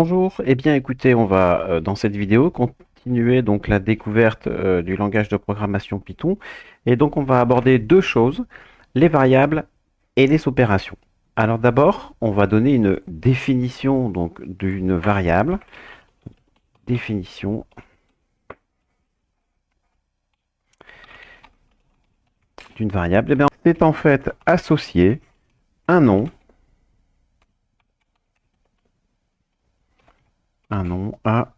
Bonjour, eh bien écoutez, on va dans cette vidéo continuer donc la découverte du langage de programmation Python. Et donc on va aborder deux choses, les variables et les opérations. Alors d'abord, on va donner une définition donc d'une variable. Définition d'une variable, eh bien, c'est en fait associer un nom, à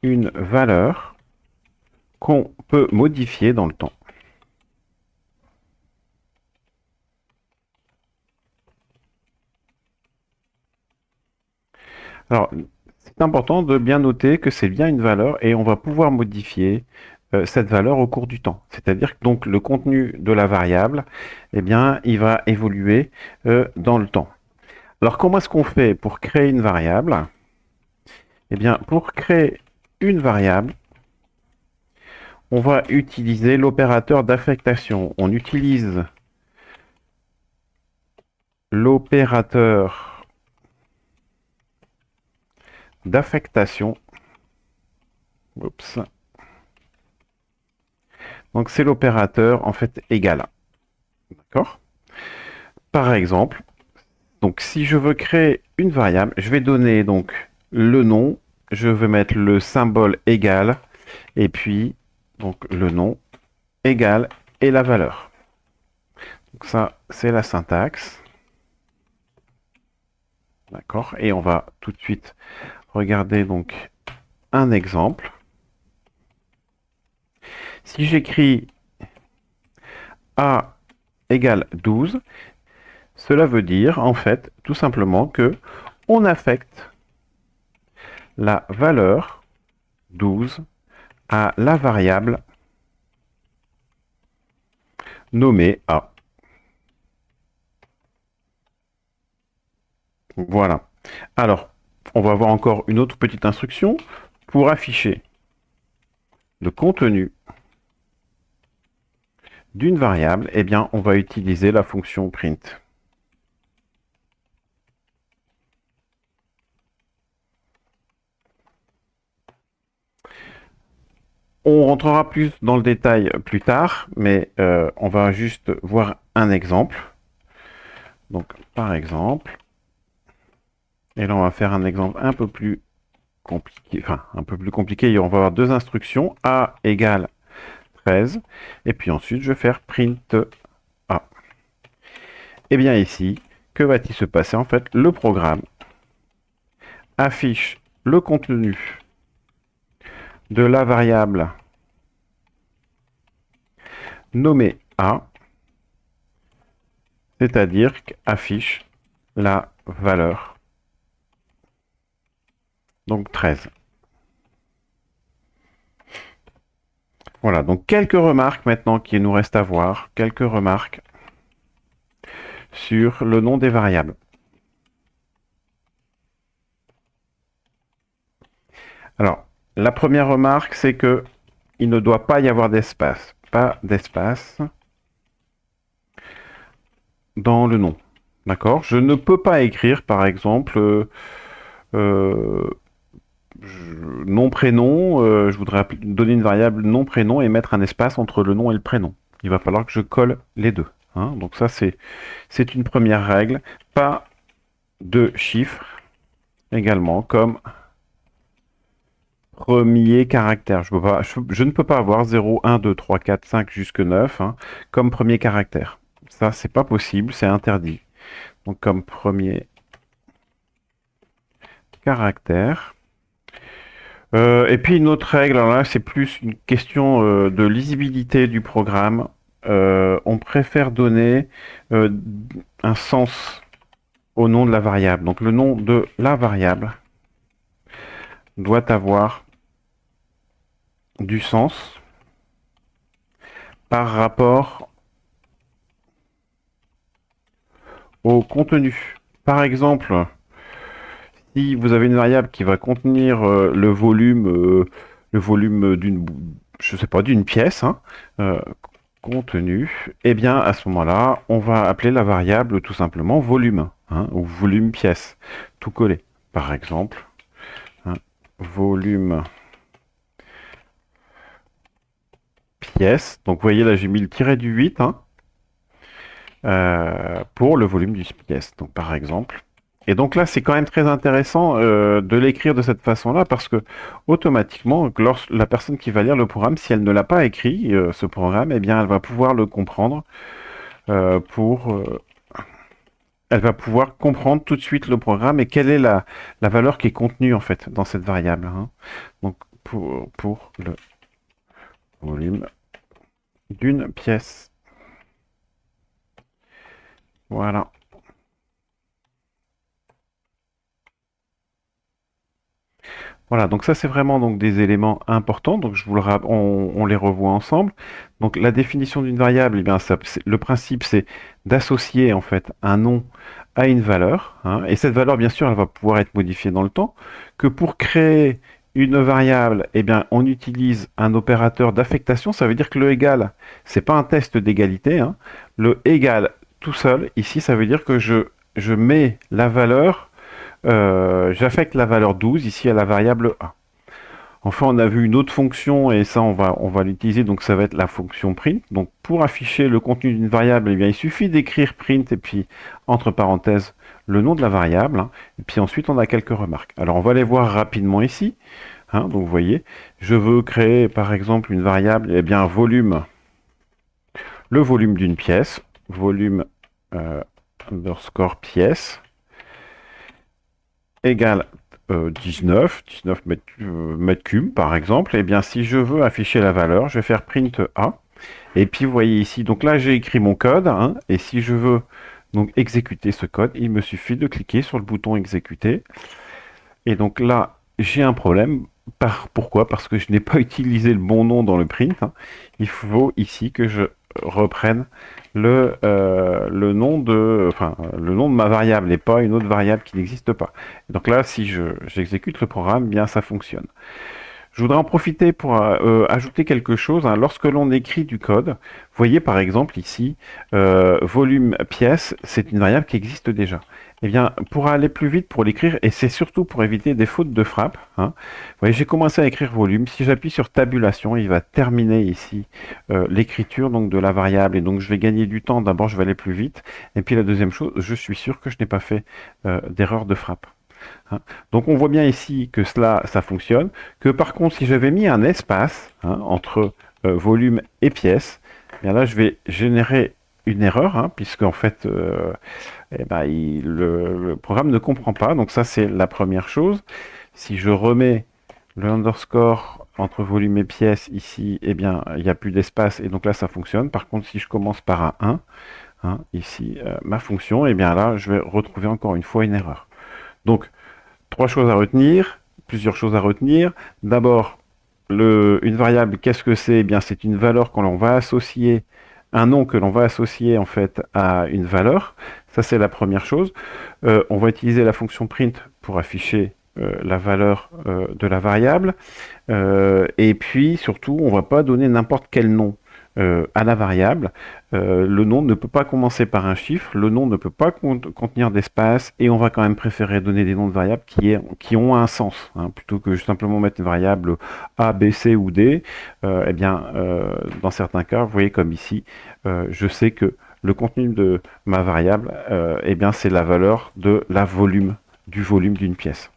une valeur qu'on peut modifier dans le temps. Alors, c'est important de bien noter que c'est bien une valeur et on va pouvoir modifier cette valeur au cours du temps. C'est-à-dire que donc le contenu de la variable, eh bien, il va évoluer dans le temps. Alors, comment est-ce qu'on fait pour créer une variable? Eh bien, pour créer une variable, on va utiliser l'opérateur d'affectation. On utilise l'opérateur d'affectation. Oups. Donc, c'est l'opérateur en fait égal. D'accord? Par exemple, donc si je veux créer une variable, je vais donner donc le nom, je vais mettre le symbole égal, et puis donc le nom égal et la valeur. Donc ça, c'est la syntaxe. D'accord? Et on va tout de suite regarder donc un exemple. Si j'écris A égale 12, cela veut dire en fait tout simplement que on affecte la valeur 12 à la variable nommée A. Voilà. Alors, on va voir encore une autre petite instruction. Pour afficher le contenu d'une variable, eh bien, on va utiliser la fonction print. On rentrera plus dans le détail plus tard, mais on va juste voir un exemple. Donc, par exemple, et là, on va faire un exemple un peu plus compliqué, enfin, un peu plus compliqué. On va avoir deux instructions, A égale 13, et puis ensuite, je vais faire print A. Et bien ici, que va-t-il se passer? En fait, le programme affiche le contenu de la variable nommée A, c'est-à-dire qu'affiche la valeur, donc 13. Voilà, donc quelques remarques maintenant qu'il nous reste à voir, quelques remarques sur le nom des variables. Alors, la première remarque, c'est que il ne doit pas y avoir d'espace, pas d'espace dans le nom. D'accord? Je ne peux pas écrire, par exemple, euh, nom-prénom, je voudrais donner une variable nom-prénom et mettre un espace entre le nom et le prénom. Il va falloir que je colle les deux. Hein. Donc ça, c'est une première règle. Pas de chiffres également comme premier caractère. Je ne peux pas avoir 0, 1, 2, 3, 4, 5 jusque 9 hein, comme premier caractère. Ça, c'est pas possible, c'est interdit. Donc comme premier caractère. Et puis une autre règle, alors là c'est plus une question de lisibilité du programme. On préfère donner euh, un sens au nom de la variable. Donc le nom de la variable doit avoir du sens par rapport au contenu. Par exemple, si vous avez une variable qui va contenir le volume d'une, je sais pas, d'une pièce, hein, euh, contenu, eh bien à ce moment-là, on va appeler la variable tout simplement volume. hein, ou volume pièce, tout collé. Par exemple, hein, volume pièce. Donc vous voyez là j'ai mis le tiret du 8 hein, pour le volume du pièce. Donc par exemple. Et donc là c'est quand même très intéressant de l'écrire de cette façon-là parce que automatiquement, la personne qui va lire le programme, si elle ne l'a pas écrit, ce programme, eh bien elle va pouvoir le comprendre pour elle va pouvoir comprendre tout de suite le programme et quelle est la valeur qui est contenue en fait dans cette variable, hein. Donc pour le volume d'une pièce. Voilà. Voilà, donc ça c'est vraiment donc des éléments importants. Donc on les revoit ensemble. Donc la définition d'une variable, eh bien le principe c'est d'associer en fait un nom à une valeur, hein. Et cette valeur bien sûr elle va pouvoir être modifiée dans le temps. Que pour créer une variable, eh bien on utilise un opérateur d'affectation. Ça veut dire que le égal, c'est pas un test d'égalité, hein. Le égal tout seul ici, ça veut dire que je mets la valeur j'affecte la valeur 12 ici à la variable a. Enfin, on a vu une autre fonction et ça, on va l'utiliser. Donc, ça va être la fonction print. Donc, pour afficher le contenu d'une variable, eh bien, il suffit d'écrire print et puis entre parenthèses le nom de la variable, hein. Et puis ensuite, on a quelques remarques. Alors, on va les voir rapidement ici, hein. Donc, vous voyez, je veux créer par exemple une variable, eh bien, volume, le volume d'une pièce, volume underscore pièce égale 19 mètres cubes par exemple, et eh bien si je veux afficher la valeur, je vais faire print A. Et puis vous voyez ici, donc là j'ai écrit mon code, hein, et si je veux donc exécuter ce code, il me suffit de cliquer sur le bouton exécuter. Et donc là, j'ai un problème. Pourquoi? Parce que je n'ai pas utilisé le bon nom dans le print, hein. Il faut ici que je reprenne le nom le nom de ma variable et pas une autre variable qui n'existe pas. Et donc là, si j'exécute le programme, bien ça fonctionne. Je voudrais en profiter pour ajouter quelque chose, hein. Lorsque l'on écrit du code, vous voyez par exemple ici, volume pièce, c'est une variable qui existe déjà. Eh bien, pour aller plus vite, pour l'écrire, et c'est surtout pour éviter des fautes de frappe, hein, vous voyez, j'ai commencé à écrire volume. Si j'appuie sur tabulation, il va terminer ici l'écriture donc de la variable. Et donc, je vais gagner du temps. D'abord, je vais aller plus vite. Et puis, la deuxième chose, je suis sûr que je n'ai pas fait d'erreur de frappe, hein. Donc on voit bien ici que ça fonctionne, que par contre si j'avais mis un espace, hein, entre volume et pièce, eh bien là je vais générer une erreur, hein, puisque en fait eh ben, le programme ne comprend pas. Donc ça c'est la première chose. Si je remets le underscore entre volume et pièce ici, eh bien il n'y a plus d'espace et donc là ça fonctionne. Par contre si je commence par un 1, hein, ici ma fonction, eh bien là je vais retrouver encore une fois une erreur. Donc trois choses à retenir, plusieurs choses à retenir. D'abord, une variable, qu'est-ce que c'est? Eh bien, c'est une valeur qu'on va associer, un nom que l'on va associer en fait à une valeur. Ça, c'est la première chose. On va utiliser la fonction print pour afficher la valeur de la variable. Et puis, surtout, on ne va pas donner n'importe quel nom à la variable. Le nom ne peut pas commencer par un chiffre, le nom ne peut pas contenir d'espace, et on va quand même préférer donner des noms de variables qui ont un sens, hein, plutôt que simplement mettre une variable A, B, C ou D. Eh bien, dans certains cas, vous voyez comme ici, je sais que le contenu de ma variable, eh bien, c'est la valeur du volume d'une pièce.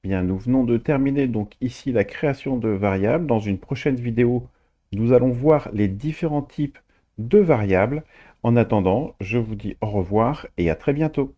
Bien, nous venons de terminer donc ici la création de variables. Dans une prochaine vidéo, nous allons voir les différents types de variables. En attendant, je vous dis au revoir et à très bientôt.